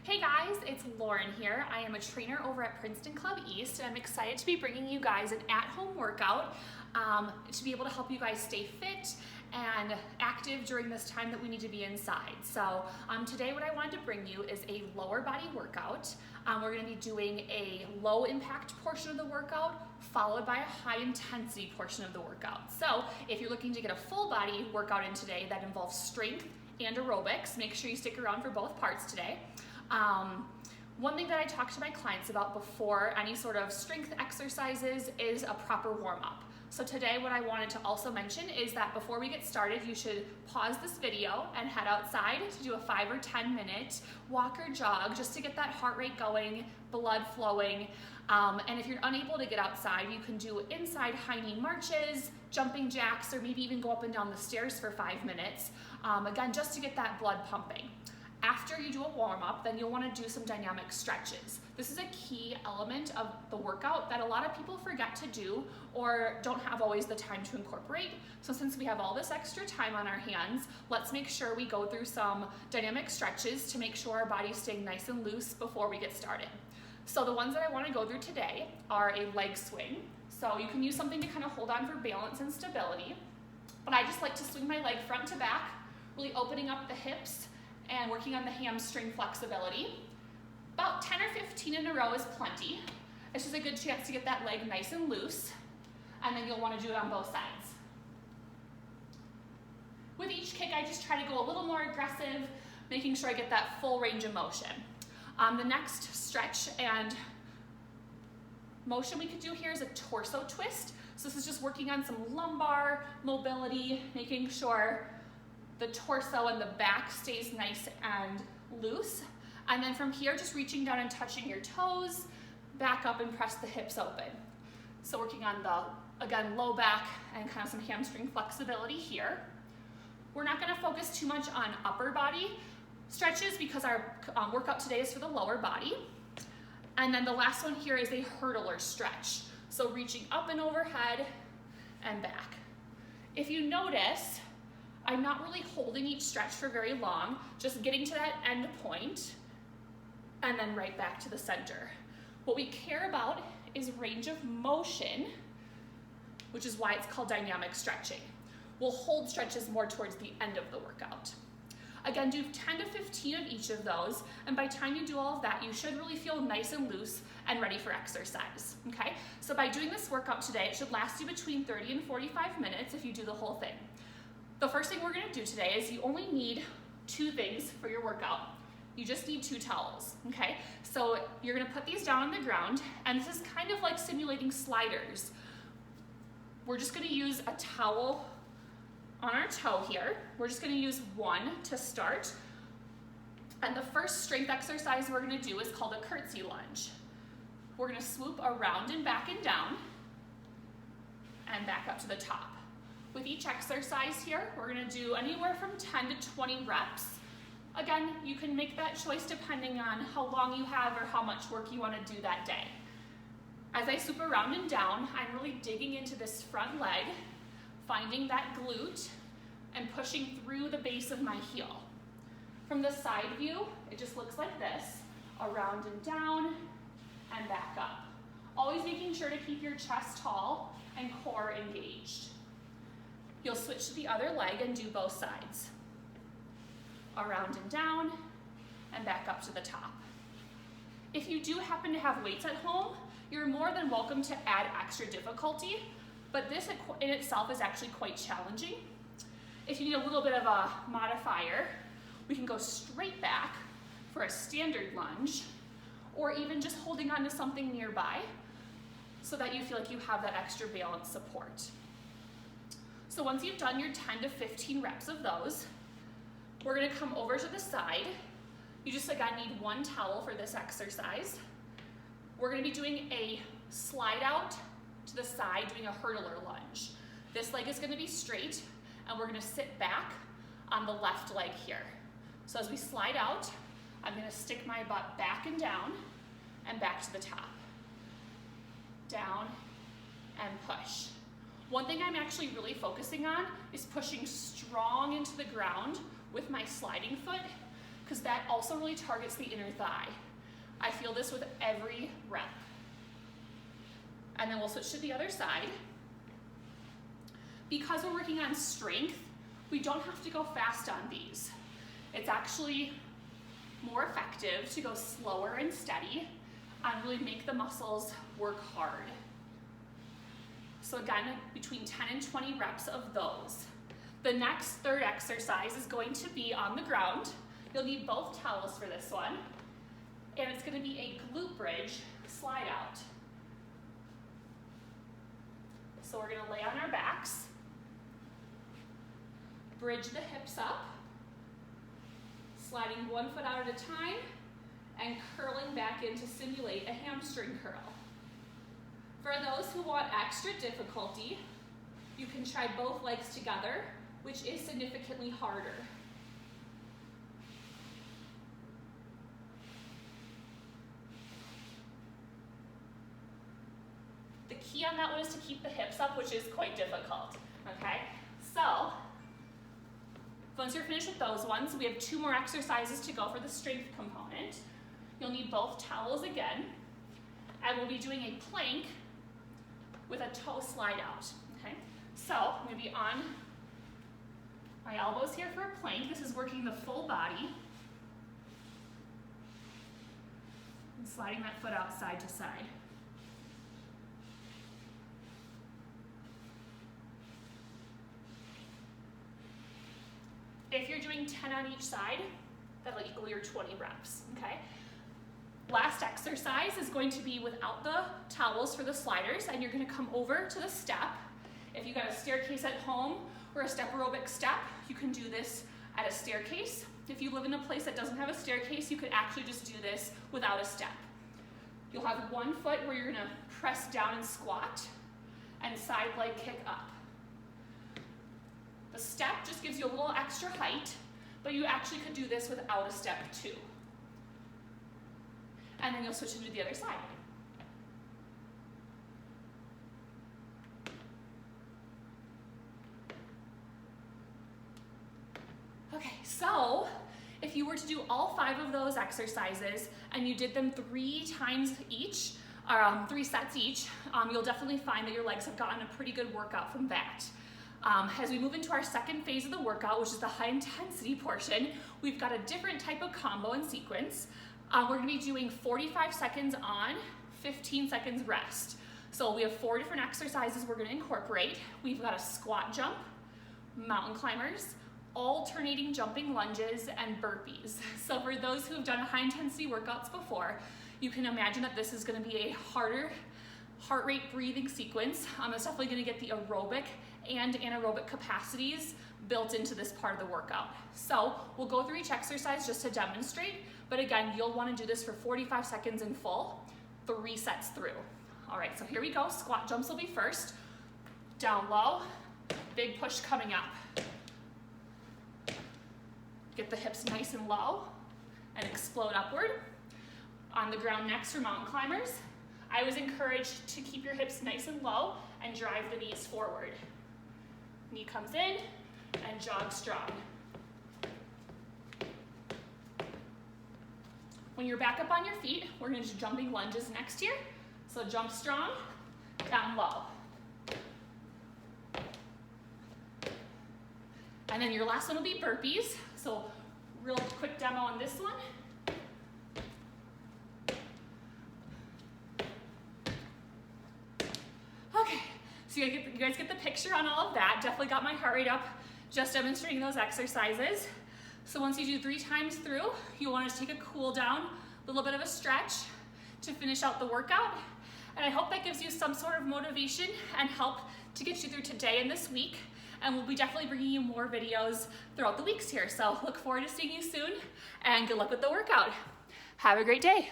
Hey guys, it's Lauren here. I am a trainer over at Princeton Club East, and I'm excited to be bringing you guys an at-home workout to be able to help you guys stay fit and active during this time that we need to be inside. So today what I wanted to bring you is a lower body workout. We're going to be doing a low impact portion of the workout followed by a high intensity portion of the workout. So if you're looking to get a full body workout in today that involves strength and aerobics, make sure you stick around for both parts today. One thing that I talk to my clients about before any sort of strength exercises is a proper warm-up. So today what I wanted to also mention is that before we get started, you should pause this video and head outside to do a 5 or 10 minute walk or jog just to get that heart rate going, blood flowing. And if you're unable to get outside, you can do inside high knee marches, jumping jacks, or maybe even go up and down the stairs for 5 minutes. Again, just to get that blood pumping. After you do a warm-up, then you'll want to do some dynamic stretches. This is a key element of the workout that a lot of people forget to do or don't have always the time to incorporate. So since we have all this extra time on our hands, let's make sure we go through some dynamic stretches to make sure our body's staying nice and loose before we get started. So the ones that I want to go through today are a leg swing. So you can use something to kind of hold on for balance and stability. But I just like to swing my leg front to back, really opening up the hips and working on the hamstring flexibility. About 10 or 15 in a row is plenty. It's just a good chance to get that leg nice and loose, and then you'll want to do it on both sides. With each kick, I just try to go a little more aggressive, making sure I get that full range of motion. The next stretch and motion we could do here is a torso twist. So this is just working on some lumbar mobility, making sure the torso and the back stays nice and loose. And then from here, just reaching down and touching your toes, back up and press the hips open. So working on the, again, low back and kind of some hamstring flexibility here. We're not gonna focus too much on upper body stretches because our workout today is for the lower body. And then the last one here is a hurdler stretch. So reaching up and overhead and back. If you notice, I'm not really holding each stretch for very long, just getting to that end point and then right back to the center. What we care about is range of motion, which is why it's called dynamic stretching. We'll hold stretches more towards the end of the workout. Again, do 10 to 15 of each of those, and by the time you do all of that, you should really feel nice and loose and ready for exercise, okay? So by doing this workout today, it should last you between 30 and 45 minutes if you do the whole thing. The first thing we're gonna do today is you only need 2 things for your workout. You just need 2 towels, okay? So you're gonna put these down on the ground, and this is kind of like simulating sliders. We're just gonna use a towel on our toe here. We're just gonna use 1 to start. And the first strength exercise we're gonna do is called a curtsy lunge. We're gonna swoop around and back and down, and back up to the top. With each exercise here, we're gonna do anywhere from 10 to 20 reps. Again, you can make that choice depending on how long you have or how much work you wanna do that day. As I swoop around and down, I'm really digging into this front leg, finding that glute, and pushing through the base of my heel. From the side view, it just looks like this, around and down, and back up. Always making sure to keep your chest tall and core engaged. You'll switch to the other leg and do both sides. Around and down, and back up to the top. If you do happen to have weights at home, you're more than welcome to add extra difficulty, but this in itself is actually quite challenging. If you need a little bit of a modifier, we can go straight back for a standard lunge, or even just holding onto something nearby so that you feel like you have that extra balance support. So once you've done your 10 to 15 reps of those, we're gonna come over to the side. You just again need 1 towel for this exercise. We're gonna be doing a slide out to the side, doing a hurdler lunge. This leg is gonna be straight, and we're gonna sit back on the left leg here. So as we slide out, I'm gonna stick my butt back and down, and back to the top. Down and push. One thing I'm actually really focusing on is pushing strong into the ground with my sliding foot because that also really targets the inner thigh. I feel this with every rep. And then we'll switch to the other side. Because we're working on strength, we don't have to go fast on these. It's actually more effective to go slower and steady and really make the muscles work hard. So again, between 10 and 20 reps of those. The next third exercise is going to be on the ground. You'll need both towels for this one. And it's going to be a glute bridge slide out. So we're going to lay on our backs, bridge the hips up, sliding one foot out at a time, and curling back in to simulate a hamstring curl. For those who want extra difficulty, you can try both legs together, which is significantly harder. The key on that one is to keep the hips up, which is quite difficult, okay? So, once you're finished with those ones, we have 2 more exercises to go for the strength component. You'll need both towels again, and we'll be doing a plank with a toe slide out, okay? So, I'm gonna be on my elbows here for a plank. This is working the full body. And sliding that foot out side to side. If you're doing 10 on each side, that'll equal your 20 reps, okay? Last exercise is going to be without the towels for the sliders, and you're gonna come over to the step. If you got a staircase at home or a step aerobic step, you can do this at a staircase. If you live in a place that doesn't have a staircase, you could actually just do this without a step. You'll have one foot where you're gonna press down and squat, and side leg kick up. The step just gives you a little extra height, but you actually could do this without a step too. And then you'll switch into the other side. Okay, so if you were to do all 5 of those exercises and you did them 3 times each, 3 sets each, you'll definitely find that your legs have gotten a pretty good workout from that. As we move into our second phase of the workout, which is the high intensity portion, we've got a different type of combo and sequence. We're gonna be doing 45 seconds on, 15 seconds rest. So we have 4 different exercises we're gonna incorporate. We've got a squat jump, mountain climbers, alternating jumping lunges, and burpees. So for those who have done high intensity workouts before, you can imagine that this is gonna be a harder heart rate breathing sequence. It's definitely gonna get the aerobic and anaerobic capacities built into this part of the workout. So we'll go through each exercise just to demonstrate, but again, you'll wanna do this for 45 seconds in full, 3 sets through. All right, so here we go. Squat jumps will be first. Down low, big push coming up. Get the hips nice and low and explode upward. On the ground next for mountain climbers, I was encouraged to keep your hips nice and low and drive the knees forward. Knee comes in and jog strong. When you're back up on your feet, we're gonna do jumping lunges next here. So jump strong, down low. And then your last one will be burpees. So real quick demo on this one. Okay, so you guys get the picture on all of that. Definitely got my heart rate up just demonstrating those exercises. So once you do 3 times through, you want to take a cool down, a little bit of a stretch to finish out the workout. And I hope that gives you some sort of motivation and help to get you through today and this week. And we'll be definitely bringing you more videos throughout the weeks here. So look forward to seeing you soon, and good luck with the workout. Have a great day.